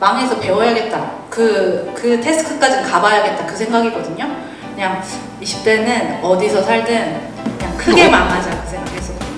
망해서 배워야겠다. 그 태스크까지는 가봐야겠다. 그 생각이거든요. 그냥 20대는 어디서 살든 그냥 크게 망하자 그 생각했었거든요.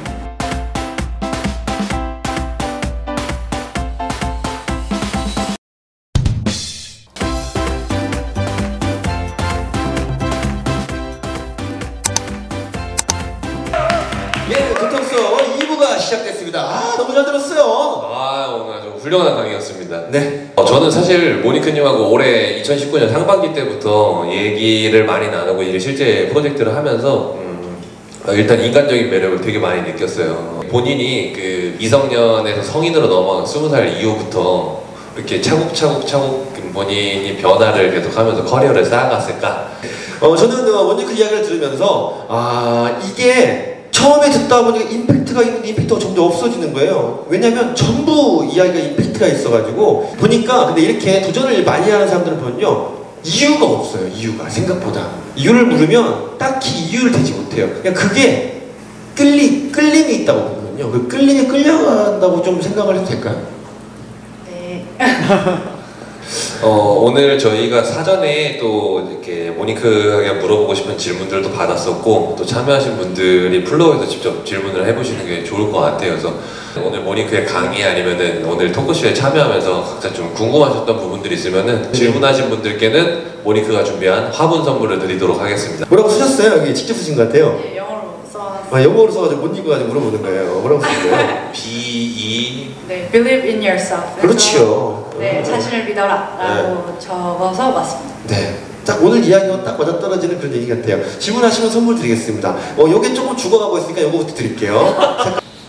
예, 교통수업 2부가 시작됐습니다. 아, 너무 잘 들었어요. 오늘 아주 훌륭한 강의였습니다. 네. 저는 사실 모니크님하고 올해 2019년 상반기 때부터 얘기를 많이 나누고 이제 실제 프로젝트를 하면서 일단 인간적인 매력을 되게 많이 느꼈어요. 본인이 그 미성년에서 성인으로 넘어간 20살 이후부터 이렇게 차곡차곡 본인이 변화를 계속하면서 커리어를 쌓아갔을까? 저는 모니크 이야기를 들으면서 이게 처음에 듣다 보니까 임팩트가 있는데 임팩트가 점점 없어지는 거예요. 왜냐면 전부 이야기가 임팩트가 있어가지고 보니까 근데 이렇게 도전을 많이 하는 사람들은 보면요 이유가 없어요. 이유가 생각보다 이유를 물으면 딱히 이유를 대지 못해요. 그냥 그게 끌림이 있다고 보거든요. 그 끌림에 끌려간다고 좀 생각을 해도 될까요? 네. 오늘 저희가 사전에 또 이렇게 모니크에게 물어보고 싶은 질문들도 받았었고 또 참여하신 분들이 플로어에서 직접 질문을 해보시는 게 좋을 것 같아요. 그래서 오늘 모니크의 강의 아니면은 오늘 토크쇼에 참여하면서 각자 좀 궁금하셨던 부분들이 있으면은 질문하신 분들께는 모니크가 준비한 화분 선물을 드리도록 하겠습니다. 뭐라고 쓰셨어요? 여기 직접 쓰신 것 같아요. 네, 영어로 써왔어요. 영어로 써가지고 못 읽어가지고 물어보는 거예요. 뭐라고 쓰신 거예요? B-E 네, believe in yourself. 그렇죠. 네, 자신을 믿어라 라고 적어서 왔습니다. 네. 딱 오늘 이야기와 딱 맞아떨어지는 그런 얘기 같아요. 질문하시면 선물 드리겠습니다. 요게 조금 죽어가고 있으니까 요거부터 드릴게요.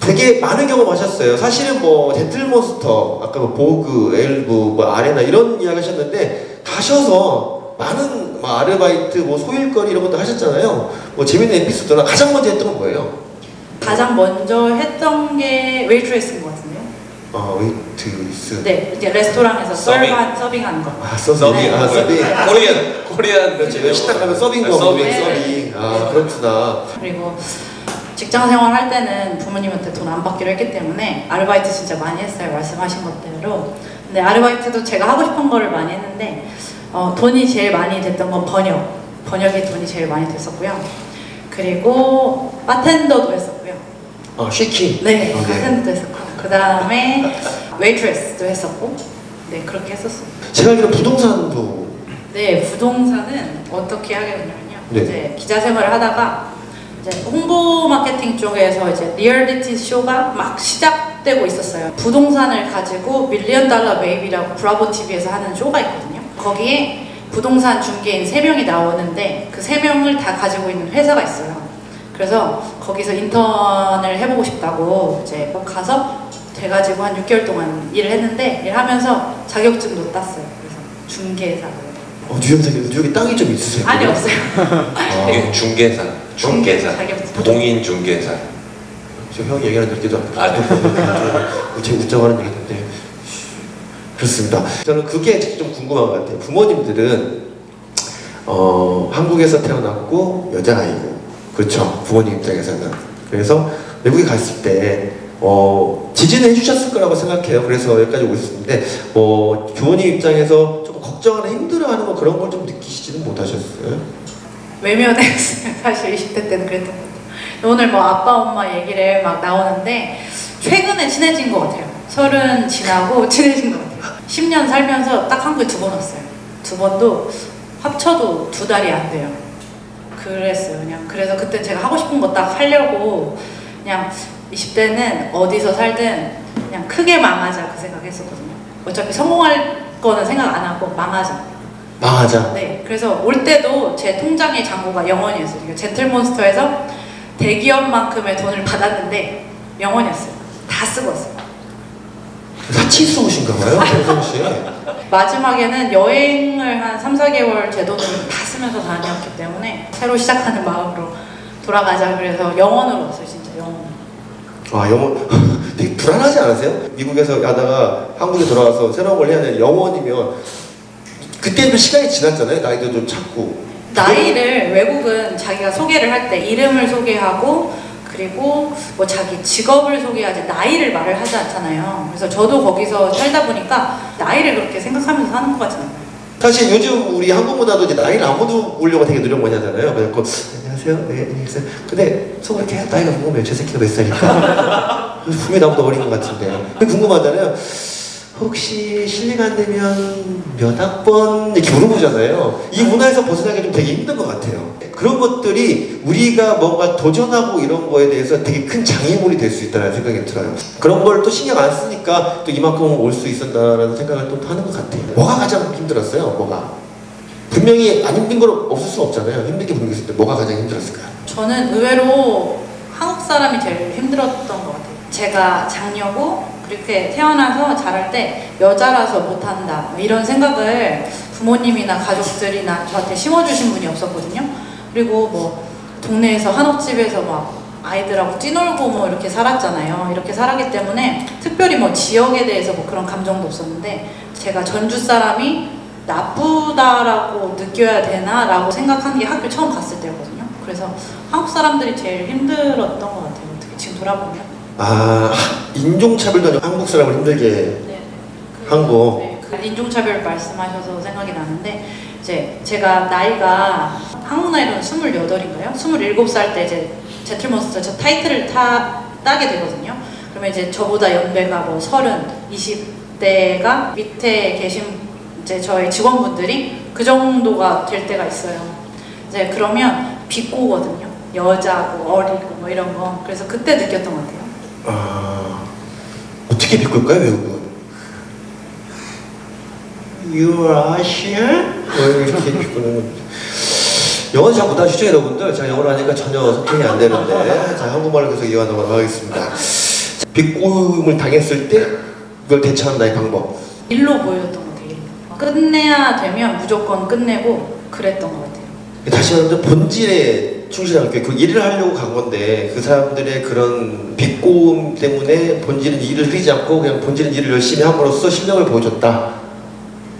되게 많은 경험하셨어요. 사실은 뭐 젠틀몬스터, 아까 뭐 보그, 엘브, 뭐 아레나 이런 이야기 하셨는데 가셔서 많은 뭐 아르바이트, 뭐 소일거리 이런 것도 하셨잖아요. 뭐 재밌는 에피소드나 가장 먼저 했던 건 뭐예요? 가장 먼저 했던 게 웨이트레스인 것 같은데요. 웨이트리스. 네, 이제 레스토랑에서 서빙하는 거. 서빙. 코리안 그렇죠. 식당 가면 서빙 서빙. 그렇구나. 그리고 직장 생활 할 때는 부모님한테 돈 안 받기로 했기 때문에 아르바이트 진짜 많이 했어요. 말씀하신 것대로. 근데 아르바이트도 제가 하고 싶은 거를 많이 했는데 돈이 제일 많이 됐던 건 번역이 돈이 제일 많이 됐었고요. 그리고 바텐더도 했었고요. 쉐키. 네, 바텐더도 했었고 그 다음에 웨이트레스도 했었고 네, 그렇게 했었어요. 제가 알기로 부동산도. 네, 부동산은 어떻게 하게 됐냐면요. 네. 이제 기자 생활을 하다가 이제 홍보 마케팅 쪽에서 이제 리얼리티 쇼가 막 시작되고 있었어요. 부동산을 가지고 밀리언 달러 베이비라고 브라보 TV에서 하는 쇼가 있거든요. 거기에 부동산 중개인 3명이 나오는데 그 3명을 다 가지고 있는 회사가 있어요. 그래서 거기서 인턴을 해보고 싶다고 이제 가서 돼가지고 한 6개월 동안 일을 했는데 일하면서 자격증도 땄어요. 그래서 중개사. 뉴욕에 땅이 좀 있으세요? 아니, 없어요. 중개사. 공인 중개사. 저 형이 얘기하는 들 때도 제 웃자고 하는 얘기인데 그렇습니다. 저는 그게 좀 궁금한 것 같아요. 부모님들은 한국에서 태어났고 여자아이고 그렇죠. 부모님 입장에서는. 그래서 외국에 갔을 때 지지는 해주셨을 거라고 생각해요. 그래서 여기까지 오셨는데 부모님 입장에서 조금 걱정하는 힘들어하는 거 그런 걸 좀 느끼시지는 못하셨어요? 외면했어요. 사실 20대 때는 그랬던 것 같아요. 오늘 뭐 아빠 엄마 얘기를 막 나오는데 최근에 친해진 것 같아요. 30 지나고 친해진 것 같아요. 10년 살면서 딱 한국에 2번 왔어요. 2번도 합쳐도 2달이 안 돼요. 그랬어요. 그냥 그래서 그때 제가 하고 싶은 거 딱 하려고 그냥 20대는 어디서 살든 그냥 크게 망하자 그 생각했었거든요. 어차피 성공할 거는 생각 안 하고 망하자. 네. 그래서 올 때도 제 통장의 잔고가 0원이었어요. 젠틀몬스터에서 대기업만큼의 돈을 받았는데 0원이었어요. 다 쓰고 왔어요. 사치스러우신가 봐요, 정성 씨. 마지막에는 여행을 한 3, 4개월 제 돈을 다 쓰면서 다녔기 때문에 새로 시작하는 마음으로 돌아가자. 그래서 0원으로 왔어요, 진짜 0원. 영원. 되게 불안하지 않으세요? 미국에서 가다가 한국에 돌아와서 새로운 걸 해야 되는 0원이면 그때도 시간이 지났잖아요. 나이도 좀 찾고. 나이를 외국은 자기가 소개를 할 때 이름을 소개하고 그리고 뭐 자기 직업을 소개하지 나이를 말을 하지 않잖아요. 그래서 저도 거기서 살다 보니까 나이를 그렇게 생각하면서 사는 것 같진 않아요. 사실 요즘 우리 한국 문화도 이제 나이를 안 묻어보려고 되게 노력 많이 하잖아요. 그래서 안녕하세요. 네, 안녕하세요. 근데 속으로 이렇게 나이가 궁금해요. 제 새끼가 몇 살일까? 분명히 나보다 어린 것 같은데. 궁금하잖아요. 혹시 실례가 안 되면 몇 학번 이렇게 물어보잖아요. 이 문화에서 벗어나기 좀 되게 힘든 것 같아요. 그런 것들이 우리가 뭔가 도전하고 이런 거에 대해서 되게 큰 장애물이 될 수 있다는 생각이 들어요. 그런 걸 또 신경 안 쓰니까 또 이만큼 올 수 있었다는 생각을 또 하는 것 같아요. 뭐가 가장 힘들었어요? 뭐가? 분명히 안 힘든 건 없을 수 없잖아요. 힘들게 모르겠을 때 뭐가 가장 힘들었을까요? 저는 의외로 한국 사람이 제일 힘들었던 것 같아요. 제가 장녀고 그렇게 태어나서 자랄 때 여자라서 못한다 이런 생각을 부모님이나 가족들이나 저한테 심어주신 분이 없었거든요. 그리고 뭐 동네에서 한옥집에서 막 아이들하고 뛰놀고 뭐 이렇게 살았잖아요. 이렇게 살았기 때문에 특별히 뭐 지역에 대해서 뭐 그런 감정도 없었는데 제가 전주 사람이 나쁘다라고 느껴야 되나 라고 생각한 게 학교 처음 갔을 때였거든요. 그래서 한국 사람들이 제일 힘들었던 것 같아요. 어떻게 지금 돌아보면. 아, 인종차별도 한국 사람을 힘들게 네. 한 거. 네, 그 인종차별 말씀하셔서 생각이 나는데 이제 제가 나이가 한국 나이로는 28인가요? 27살 때 이제 제틀몬스터 저 타이틀을 따게 되거든요. 그러면 이제 저보다 연배가 뭐 30, 20대가 밑에 계신 이제 저희 직원분들이 그 정도가 될 때가 있어요. 이제 그러면 비꼬거든요. 여자고 어리고 뭐 이런 거. 그래서 그때 느꼈던 것 같아요. 아, 어떻게 비꿀까요, 외국은? You are Asian? 이렇게 비꾸는. 영어 잘 못하시죠, 여러분들? 제가 영어를 하니까 전혀 소통이 안 되는데, 자, 한국말로 계속 이어가도록 하겠습니다. 비꼬음을 당했을 때 그걸 대처하는 나의 방법. 일로 보였던 것 같아요. 끝내야 되면 무조건 끝내고 그랬던 것 같아요. 다시 말하면 본질에 충실한 그 일을 하려고 간 건데 그 사람들의 그런 비꼬움 때문에 본질은 일을 흐리지 않고 그냥 본질은 일을 열심히 함으로써 실력을 보여줬다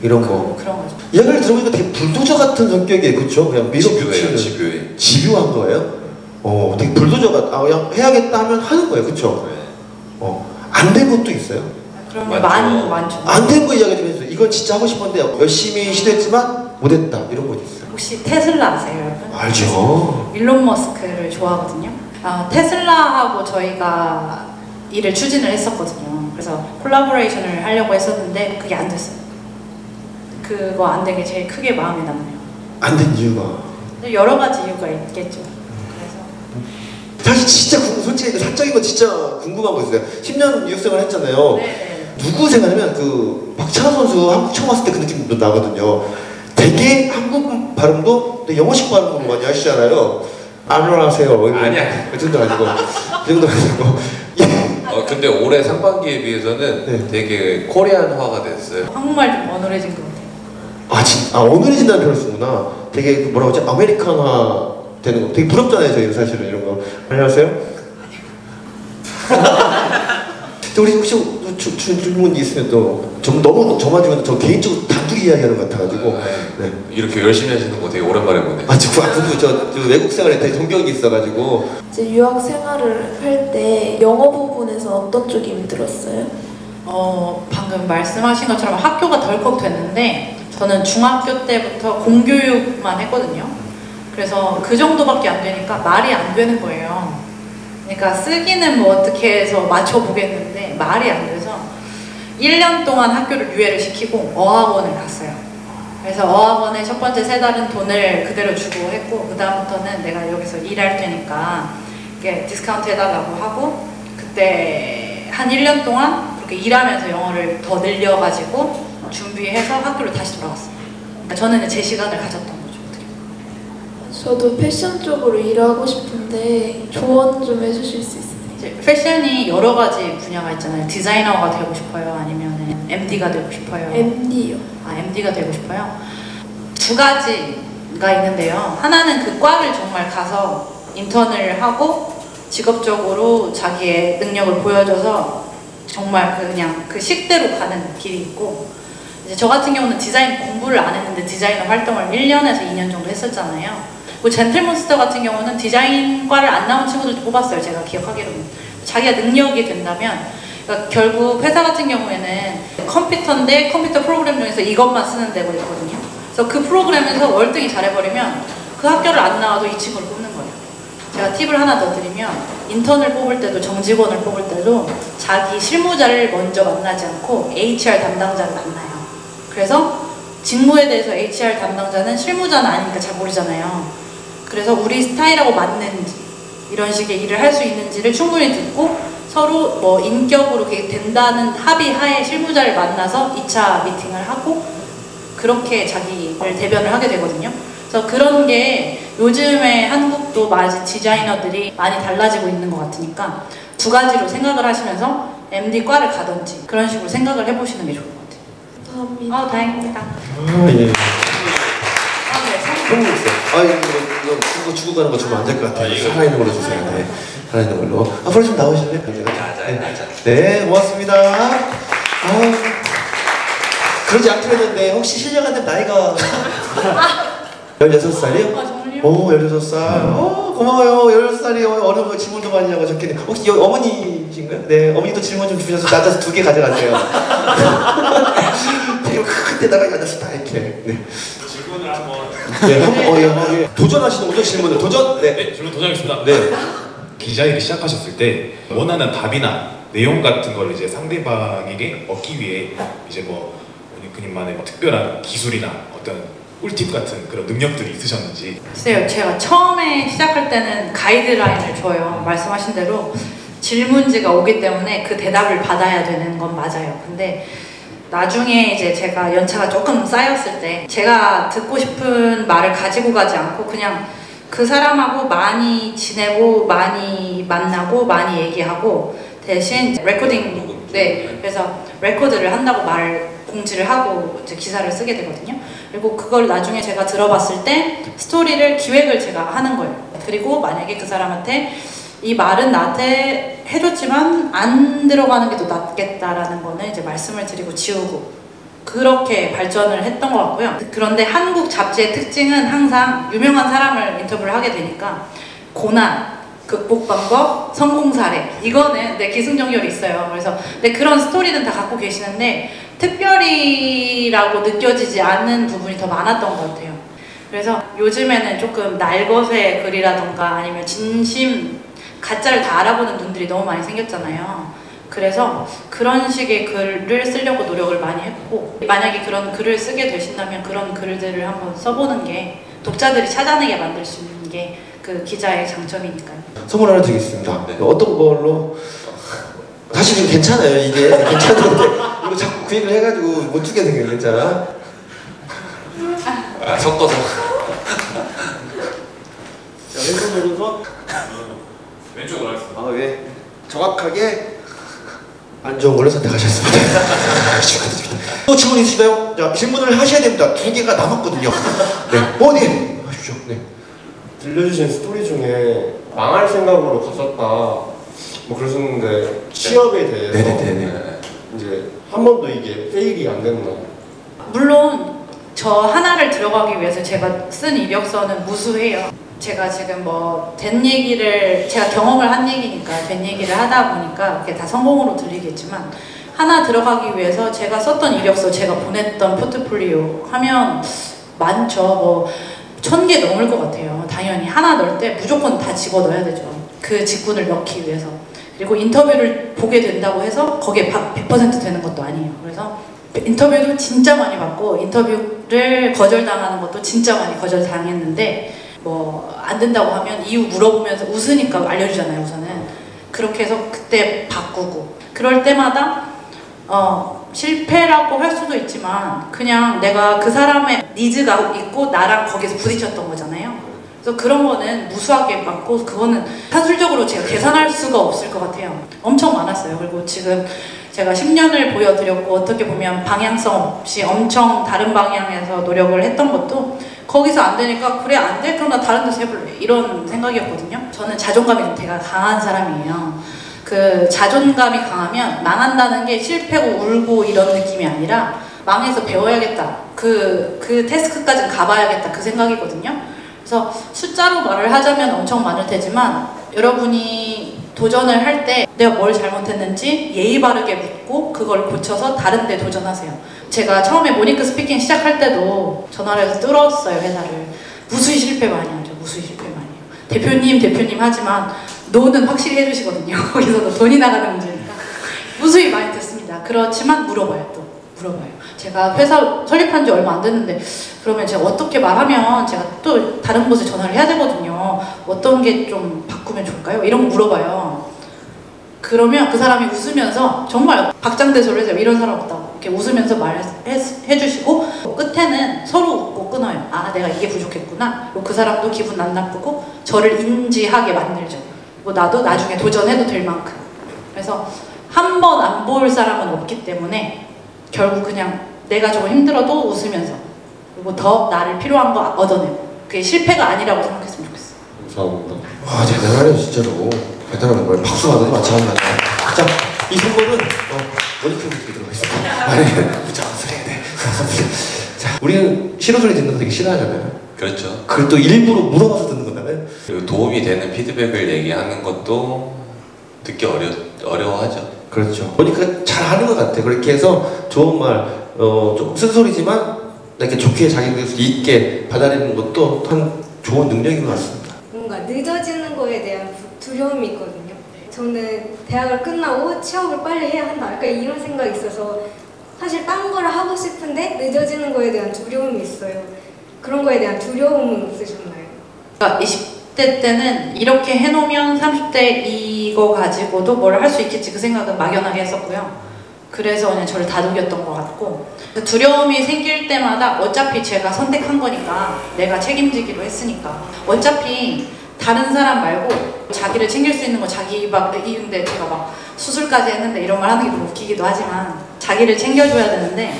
이런 거. 그런 거죠. 이야기를 들어보니까 되게 불도저 같은 성격이에요, 그렇죠? 그냥 밀어붙이는 집요한 거예요. 되게 불도저 같. 그냥 해야겠다 하면 하는 거예요, 그렇죠? 안 된 것도 있어요. 그러면 많죠. 안 된 거 이야기 좀 해주세요. 이건 진짜 하고 싶은데 열심히 시도했지만 못했다 이런 거 있어요. 혹시 테슬라 아세요, 여러분? 알죠. 일론 머스크를 좋아하거든요. 테슬라하고 저희가 일을 추진을 했었거든요. 그래서 콜라보레이션을 하려고 했었는데 그게 안 됐어요. 그거 안 된 게 제일 크게 마음에 남네요. 안 된 이유가? 여러 가지 이유가 있겠죠. 그래서 사실 진짜 솔직히 사적인 거 진짜 궁금한 거 있어요. 10년 유학생활 했잖아요. 네. 누구 생각하면 그 박찬호 선수 한국 처음 왔을 때 그 느낌도 나거든요. 되게 한국 발음도 영어식 발음으로 많이 하시잖아요. 안녕하세요. 아니야. 그 정도 아니고. 그 정도 아니고. 근데 올해 상반기에 비해서는 네. 되게 코리안화가 됐어요. 한국말 좀 어눌해진 것 같아요. 어눌해진다는 표현을 쓰구나. 되게 그 뭐라고 하지? 아메리칸화 되는 거. 되게 부럽잖아요, 저희는 사실은 이런 거. 안녕하세요. 우리 혹시 질문 있으면 또 너무 저만 주면 저 개인적으로 단둘이 이야기하는 것 같아가지고. 네. 이렇게 열심히 하시는 거 되게 오랜만에 보네요. 저 외국 생활에 되게 동경이 있어가지고. 이제 유학 생활을 할 때 영어 부분에서 어떤 쪽이 힘들었어요? 방금 말씀하신 것처럼 학교가 덜컥 됐는데 저는 중학교 때부터 공교육만 했거든요. 그래서 그 정도밖에 안 되니까 말이 안 되는 거예요. 그러니까 쓰기는 뭐 어떻게 해서 맞춰보겠는데 말이 안 돼서 1년 동안 학교를 유예를 시키고 어학원을 갔어요. 그래서 어학원에 첫 번째 3달은 돈을 그대로 주고 했고 그 다음부터는 내가 여기서 일할 테니까 이게 디스카운트 해달라고 하고 그때 한 1년 동안 그렇게 일하면서 영어를 더 늘려가지고 준비해서 학교로 다시 돌아갔어요. 그러니까 저는 제 시간을 가졌던 거죠. 저도 패션 쪽으로 일하고 싶은데 조언 좀 해주실 수 있어요? 이제 패션이 여러 가지 분야가 있잖아요. 디자이너가 되고 싶어요? 아니면 MD가 되고 싶어요? MD요. MD가 되고 싶어요? 2가지가 있는데요. 하나는 그 과를 정말 가서 인턴을 하고 직업적으로 자기의 능력을 보여줘서 정말 그냥 그 식대로 가는 길이 있고 이제 저 같은 경우는 디자인 공부를 안 했는데 디자이너 활동을 1년에서 2년 정도 했었잖아요. 뭐 젠틀몬스터 같은 경우는 디자인과를 안 나온 친구들도 뽑았어요. 제가 기억하기로는. 자기가 능력이 된다면, 그러니까 결국 회사 같은 경우에는 컴퓨터인데 컴퓨터 프로그램 중에서 이것만 쓰는 데가 있거든요. 그래서 그 프로그램에서 월등히 잘해버리면 그 학교를 안 나와도 이 친구를 뽑는 거예요. 제가 팁을 하나 더 드리면, 인턴을 뽑을 때도 정직원을 뽑을 때도 자기 실무자를 먼저 만나지 않고 HR 담당자를 만나요. 그래서 직무에 대해서 HR 담당자는 실무자는 아니니까 잘 모르잖아요. 그래서 우리 스타일하고 맞는지, 이런 식의 일을 할 수 있는지를 충분히 듣고 서로 뭐 인격으로 그게 된다는 합의하에 실무자를 만나서 2차 미팅을 하고 그렇게 자기를 대변을 하게 되거든요. 그래서 그런 게 요즘에 한국도 많이 디자이너들이 많이 달라지고 있는 것 같으니까 두 가지로 생각을 하시면서 MD과를 가든지 그런 식으로 생각을 해보시는 게 좋을 것 같아요. 감사합니다. 다행입니다. 예. 네, 선물 있어요. 이거 주고 가는 거 주면 안 될 것 같아요. 살아있는 걸로 주세요. 네. 살아있는 걸로. 앞으로 좀 나오실래요? 네, 고맙습니다. 그러지 않기로 했는데, 혹시 실력한테 나이가 16살이요? 아, 정말요? 오, 16살. 고마워요. 16살이 어느 뭐 질문도 많이 하고 좋겠네. 혹시 어머니신가요? 네, 어머니도 질문 좀 주셔서 앉아서 2개 가져가세요. 되게 큰 데다가 앉아서 다 이렇게. 네. 질문을 한번. 네, 예. 도전하시는 거죠? 질문을. 도전? 네. 네, 질문 도전하겠습니다. 네. 기자 일을 시작하셨을 때 원하는 답이나 내용 같은 걸 이제 상대방에게 얻기 위해 이제 뭐 원희크님만의 뭐 특별한 기술이나 어떤 꿀팁 같은 그런 능력들이 있으셨는지. 글쎄요, 제가 처음에 시작할 때는 가이드라인을 줘요. 말씀하신 대로 질문지가 오기 때문에 그 대답을 받아야 되는 건 맞아요. 근데 나중에 이제 제가 연차가 조금 쌓였을 때 제가 듣고 싶은 말을 가지고 가지 않고 그냥 그 사람하고 많이 지내고 많이 만나고 많이 얘기하고 대신 레코딩, 네, 그래서 레코드를 한다고 공지를 하고 이제 기사를 쓰게 되거든요. 그리고 그걸 나중에 제가 들어봤을 때 스토리를 기획을 제가 하는 거예요. 그리고 만약에 그 사람한테 이 말은 나한테 해줬지만 안 들어가는 게 더 낫겠다라는 거는 이제 말씀을 드리고 지우고 그렇게 발전을 했던 것 같고요. 그런데 한국 잡지의 특징은 항상 유명한 사람을 인터뷰를 하게 되니까 고난, 극복 방법, 성공 사례 이거는 기승전결이 있어요. 그래서 그런 스토리는 다 갖고 계시는데 특별히라고 느껴지지 않는 부분이 더 많았던 것 같아요. 그래서 요즘에는 조금 날것의 글이라던가 아니면 진심, 가짜를 다 알아보는 눈들이 너무 많이 생겼잖아요. 그래서 그런 식의 글을 쓰려고 노력을 많이 했고 만약에 그런 글을 쓰게 되신다면 그런 글들을 한번 써보는 게 독자들이 찾아내게 만들 수 있는 게 그 기자의 장점이니까요. 선물 하나 드리겠습니다. 네. 어떤 걸로? 사실 괜찮아요. 이게 괜찮은데 이거 자꾸 구입을 해가지고 못 주게 생겼잖아. 섞어서. 자, 왼손 오른손. 왼쪽으로 하겠습니다. 아 왜? 정확하게 안 좋은 걸로 선택하셨습니다. 축하드립니다. 또 질문 있으시나요? 자, 질문을 하셔야 됩니다. 2개가 남았거든요. 네. 네. 하십시오. 네. 들려주신 스토리 중에 망할 생각으로 갔었다 뭐 그러셨는데 취업에 대해서 네네네. 이제 한 번도 이게 페일이 안 됐나? 물론 저 하나를 들어가기 위해서 제가 쓴 이력서는 무수해요. 제가 지금 뭐 된 얘기를 제가 경험을 한 얘기니까 된 얘기를 하다 보니까 그게 다 성공으로 들리겠지만 하나 들어가기 위해서 제가 썼던 이력서, 제가 보냈던 포트폴리오 하면 많죠. 뭐 1000개 넘을 것 같아요. 당연히 하나 넣을 때 무조건 다 집어넣어야 되죠. 그 직군을 넣기 위해서. 그리고 인터뷰를 보게 된다고 해서 거기에 100% 되는 것도 아니에요. 그래서 인터뷰도 진짜 많이 받고 인터뷰를 거절당하는 것도 진짜 많이 거절당했는데 뭐 안 된다고 하면 이유 물어보면서 웃으니까 알려주잖아요. 우선은 그렇게 해서 그때 바꾸고 그럴 때마다 실패라고 할 수도 있지만 그냥 내가 그 사람의 니즈가 있고 나랑 거기서 부딪혔던 거잖아요. 그래서 그런 거는 무수하게 많고 그거는 산술적으로 제가 계산할 수가 없을 것 같아요. 엄청 많았어요. 그리고 지금 제가 10년을 보여드렸고 어떻게 보면 방향성 없이 엄청 다른 방향에서 노력을 했던 것도 거기서 안 되니까 그래 안 돼? 그럼 나 다른 데서 해볼래 이런 생각이었거든요. 저는 자존감이 좀 되게 강한 사람이에요. 그 자존감이 강하면 망한다는 게 실패고 울고 이런 느낌이 아니라 망해서 배워야겠다 그 태스크까지는 가봐야겠다 그 생각이거든요. 그래서 숫자로 말을 하자면 엄청 많을 테지만 여러분이 도전을 할 때 내가 뭘 잘못했는지 예의 바르게 묻고 그걸 고쳐서 다른 데 도전하세요. 제가 처음에 모니크 스피킹 시작할 때도 전화를 해서 뚫었어요, 회사를. 무수히 실패 많이 하죠. 무수히 실패 많이 해요. 대표님 하지만 노는 확실히 해주시거든요. 거기서도 돈이 나가는 문제니까. 무수히 많이 듣습니다. 그렇지만 물어봐요, 또. 물어봐요. 제가 회사 설립한 지 얼마 안 됐는데 그러면 제가 어떻게 말하면 제가 또 다른 곳에 전화를 해야 되거든요. 어떤 게 좀 바꾸면 좋을까요? 이런 거 물어봐요. 그러면 그 사람이 웃으면서 정말 박장대소를 해서 이런 사람 없다고 이렇게 웃으면서 말해주시고 끝에는 서로 웃고 끊어요. 아, 내가 이게 부족했구나. 그 사람도 기분 안 나쁘고 저를 인지하게 만들죠. 뭐 나도 나중에 도전해도 될 만큼. 그래서 한 번 안 볼 사람은 없기 때문에 결국 그냥 내가 조금 힘들어도 웃으면서 그리고 더 나를 필요한 거 얻어내고 그게 실패가 아니라고 생각했으면 좋겠어요. 감사합니다. 와, 대단하네요, 진짜로. 대단한 거예요. 박수 받으니 마찬가지야. 자, 이 선물은 모니크 분께 들어가 있습니다. 아니, 자, 소리가 돼. 자, 우리는 싫은 소리 듣는 거 되게 싫어하잖아요. 그렇죠. 그걸 또 일부러 물어봐서 듣는 거잖아요. 그리고 도움이 되는 피드백을 얘기하는 것도 듣기 어려워하죠. 그렇죠. 모니크가 잘하는 것 같아. 그렇게 해서 좋은 말, 좀 쓴소리지만 이렇게 좋게 자기 것을 있게 받아들이는 것도 한 좋은 능력인 것 같습니다. 뭔가 늦어지는 거에 대한 두려움이 있거든요. 저는 대학을 끝나고 취업을 빨리 해야 한다. 약간 이런 생각이 있어서 사실 딴 거를 하고 싶은데 늦어지는 거에 대한 두려움이 있어요. 그런 거에 대한 두려움은 없으셨나요? 그러니까 20대 때는 이렇게 해놓으면 30대 이거 가지고도 뭘 할 수 있겠지 그 생각은 막연하게 했었고요. 그래서 그냥 저를 다독였던 것 같고 그 두려움이 생길 때마다 어차피 제가 선택한 거니까 내가 책임지기로 했으니까 어차피 다른 사람 말고 자기를 챙길 수 있는 거 자기 막 근데 제가 막 수술까지 했는데 이런 말 하는 게 너무 웃기기도 하지만 자기를 챙겨줘야 되는데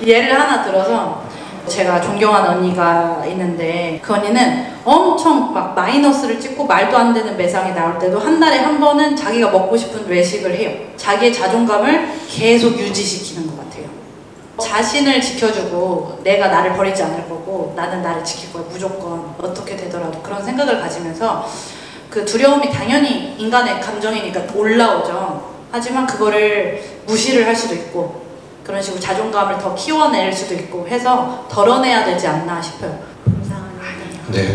예를 하나 들어서 제가 존경하는 언니가 있는데 그 언니는 엄청 막 마이너스를 찍고 말도 안 되는 매상이 나올 때도 한 달에 한 번은 자기가 먹고 싶은 외식을 해요. 자기의 자존감을 계속 유지시키는 것 같아요. 자신을 지켜주고 내가 나를 버리지 않을 거고 나는 나를 지킬 거야 무조건 어떻게 되더라도 그런 생각을 가지면서 그 두려움이 당연히 인간의 감정이니까 올라오죠. 하지만 그거를 무시를 할 수도 있고 그런 식으로 자존감을 더 키워낼 수도 있고 해서 덜어내야 되지 않나 싶어요. 감사합니다. 네.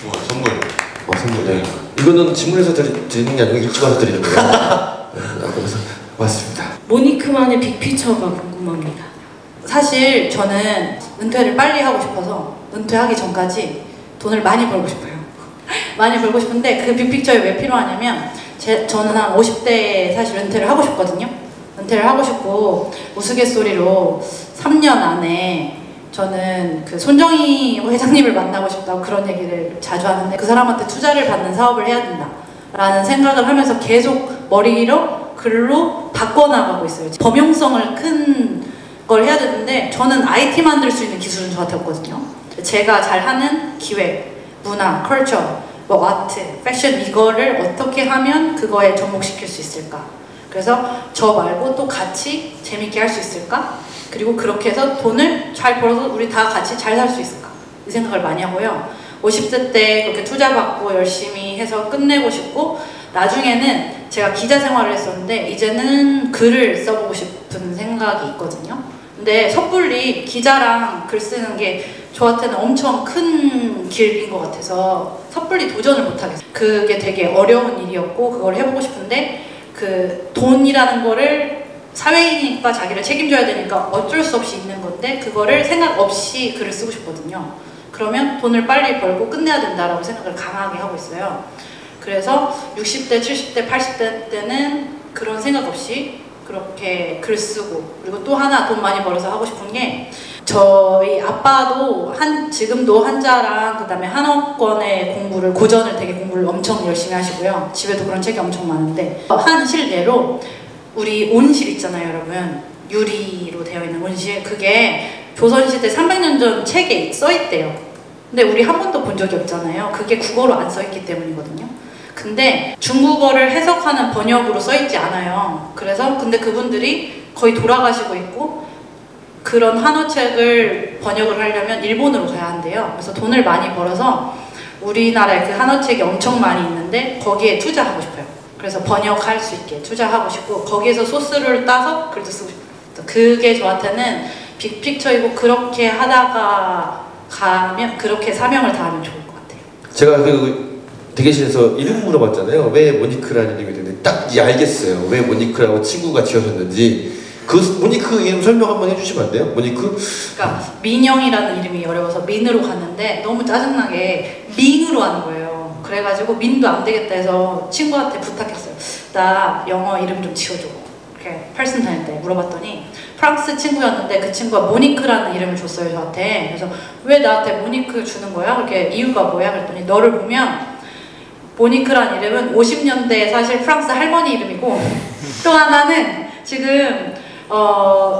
우와, 선물. 선물. 네. 이거는 질문해서 드리는 게 아니고 일찍 와서 드리는 거예요. 네, 그래서 맞습니다. 모니크만의 빅피처가 궁금합니다. 사실 저는 은퇴를 빨리 하고 싶어서 은퇴하기 전까지 돈을 많이 벌고 싶어요. 많이 벌고 싶은데 그 빅픽처에 왜 필요하냐면 저는 한 50대에 사실 은퇴를 하고 싶거든요. 은퇴를 하고 싶고 우스갯소리로 3년 안에 저는 그 손정희 회장님을 만나고 싶다고 그런 얘기를 자주 하는데 그 사람한테 투자를 받는 사업을 해야 된다 라는 생각을 하면서 계속 머리로 글로 바꿔나가고 있어요. 범용성을 큰 걸 해야 되는데 저는 IT 만들 수 있는 기술은 저한테 없거든요. 제가 잘하는 기획, 문화, 컬처, 뭐 아트, 패션 이거를 어떻게 하면 그거에 접목시킬 수 있을까? 그래서 저 말고 또 같이 재밌게 할 수 있을까? 그리고 그렇게 해서 돈을 잘 벌어서 우리 다 같이 잘 살 수 있을까? 이 생각을 많이 하고요. 50대 때 그렇게 투자받고 열심히 해서 끝내고 싶고 나중에는 제가 기자 생활을 했었는데 이제는 글을 써보고 싶은 생각이 있거든요. 근데 섣불리 기자랑 글 쓰는 게 저한테는 엄청 큰 길인 것 같아서 섣불리 도전을 못하겠어요. 그게 되게 어려운 일이었고 그걸 해보고 싶은데 그 돈이라는 거를 사회이니까 자기를 책임져야 되니까 어쩔 수 없이 있는 건데 그거를 생각 없이 글을 쓰고 싶거든요. 그러면 돈을 빨리 벌고 끝내야 된다라고 생각을 강하게 하고 있어요. 그래서 60대, 70대, 80대 때는 그런 생각 없이 그렇게 글 쓰고 그리고 또 하나 돈 많이 벌어서 하고 싶은 게 저희 아빠도 지금도 한자랑 그 다음에 한어권의 공부를 고전을 되게 공부를 엄청 열심히 하시고요. 집에도 그런 책이 엄청 많은데 한 실례로 우리 온실 있잖아요 여러분. 유리로 되어 있는 온실 그게 조선시대 300년 전 책에 써있대요. 근데 우리 한 번도 본 적이 없잖아요. 그게 국어로 안 써있기 때문이거든요. 근데 중국어를 해석하는 번역으로 써있지 않아요. 그래서 근데 그분들이 거의 돌아가시고 있고 그런 한어책을 번역을 하려면 일본으로 가야 한대요. 그래서 돈을 많이 벌어서 우리나라에 그 한어책이 엄청 많이 있는데 거기에 투자하고 싶어요. 그래서 번역할 수 있게 투자하고 싶고 거기에서 소스를 따서 글도 쓰고 싶어요. 그게 저한테는 빅픽처이고 그렇게 하다가 가면 그렇게 사명을 다하면 좋을 것 같아요. 제가 그 대기실에서 이름 물어봤잖아요. 왜 모니크라는 이름이 되는데 딱 이제 알겠어요. 왜 모니크라고 친구가 지어줬는지. 그 모니크 이름 설명 한번 해주시면 안 돼요? 모니크? 그러니까 민영이라는 이름이 어려워서 민으로 갔는데 너무 짜증나게 밍으로 하는 거예요. 그래가지고 민도 안 되겠다 해서 친구한테 부탁했어요. 나 영어 이름 좀 지어줘. 이렇게 8슨 다닐 때 물어봤더니 프랑스 친구였는데 그 친구가 모니크라는 이름을 줬어요 저한테. 그래서 왜 나한테 모니크 주는 거야? 그렇게 이유가 뭐야? 그랬더니 너를 보면 모니크라는 이름은 50년대 사실 프랑스 할머니 이름이고 또 하나는 지금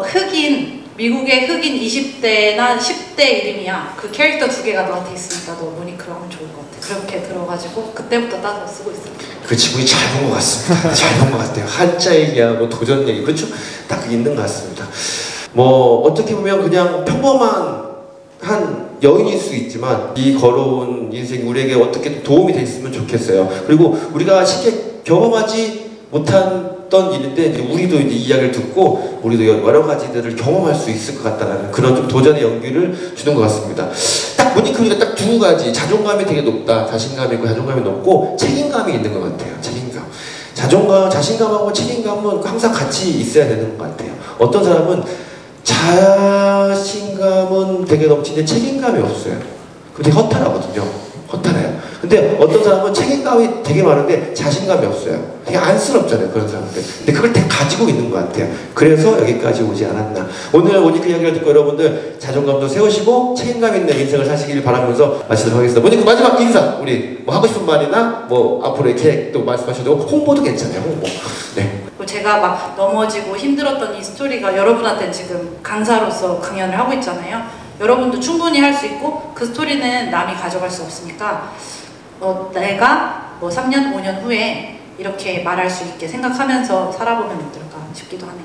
흑인 미국의 흑인 20대나 10대 이름이야. 그 캐릭터 2개가 너한테 있으니까 너 모니크로 하면 좋을 것 같아. 그렇게 들어가지고 그때부터 따서 쓰고 있어요. 그 친구이 잘 본 것 같습니다. 잘 본 것 같아요. 한자 얘기하고 도전 얘기 그렇죠? 딱 있는 것 같습니다. 뭐 어떻게 보면 그냥 평범한 한 여인일 수 있지만 이 걸어온 인생이 우리에게 어떻게 도움이 됐으면 좋겠어요. 그리고 우리가 쉽게 경험하지 못했던 일인데 이제 우리도 이제 이야기를 듣고 우리도 여러 가지들을 경험할 수 있을 것 같다는 그런 좀 도전의 용기를 주는 것 같습니다. 딱 보니까 딱 두 가지 자존감이 되게 높다. 자신감이 있고 자존감이 높고 책임감이 있는 것 같아요. 책임감. 자신감하고 책임감은 항상 같이 있어야 되는 것 같아요. 어떤 사람은 자신감은 되게 넘치는데 책임감이 없어요. 그럼 되게 허탈하거든요. 허탈해요. 근데 어떤 사람은 책임감이 되게 많은데 자신감이 없어요. 되게 안쓰럽잖아요. 그런 사람들. 근데 그걸 다 가지고 있는 것 같아요. 그래서 여기까지 오지 않았나. 오늘 모니크 이야기를 듣고 여러분들 자존감도 세우시고 책임감 있는 인생을 사시길 바라면서 마치도록 하겠습니다. 모니크 마지막 인사. 우리 뭐 하고 싶은 말이나 뭐 앞으로의 계획도 말씀하셔도 되고 홍보도 괜찮아요. 홍보. 네. 제가 막 넘어지고 힘들었던 이 스토리가 여러분한테 지금 강사로서 강연을 하고 있잖아요. 여러분도 충분히 할 수 있고 그 스토리는 남이 가져갈 수 없으니까 내가 뭐 3년, 5년 후에 이렇게 말할 수 있게 생각하면서 살아보면 어떨까 싶기도 하네요.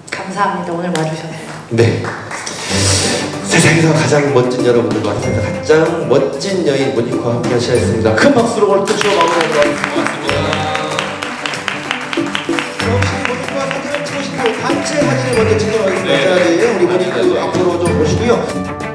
감사합니다. 오늘 와주셔서. 네. 세상에서 가장 멋진 여러분들과 세상에서 가장 멋진 여인 모니카와 함께 하시겠습니다. 큰 박수로 오늘 또 주어 마무리하도록 하겠습니다. 단체 사진을 먼저 찍도록 하겠습니다. 네. 우리 모니카 앞으로 좀 보시고요.